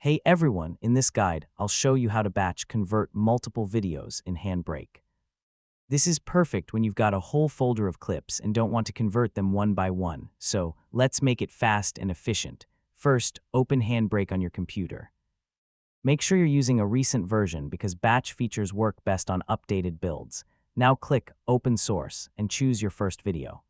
Hey everyone, in this guide, I'll show you how to batch convert multiple videos in HandBrake. This is perfect when you've got a whole folder of clips and don't want to convert them one by one, so let's make it fast and efficient. First, open HandBrake on your computer. Make sure you're using a recent version because batch features work best on updated builds. Now click Open Source and choose your first video.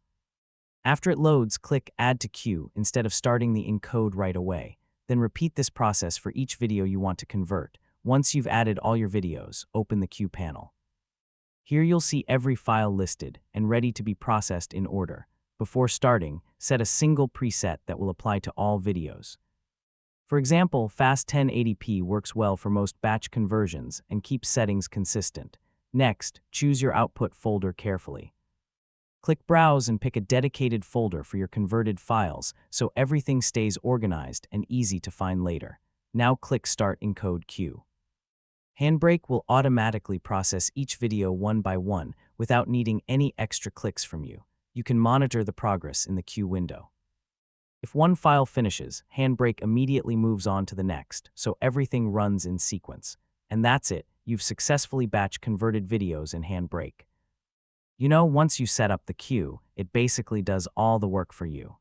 After it loads, click Add to Queue instead of starting the encode right away. Then repeat this process for each video you want to convert. Once you've added all your videos, open the queue panel. Here you'll see every file listed and ready to be processed in order. Before starting, set a single preset that will apply to all videos. For example, Fast 1080p works well for most batch conversions and keeps settings consistent. Next, choose your output folder carefully. Click Browse and pick a dedicated folder for your converted files so everything stays organized and easy to find later. Now click Start Encode Queue. HandBrake will automatically process each video one by one without needing any extra clicks from you. You can monitor the progress in the queue window. If one file finishes, HandBrake immediately moves on to the next, so everything runs in sequence. And that's it, you've successfully batch converted videos in HandBrake. You know, once you set up the queue, it basically does all the work for you.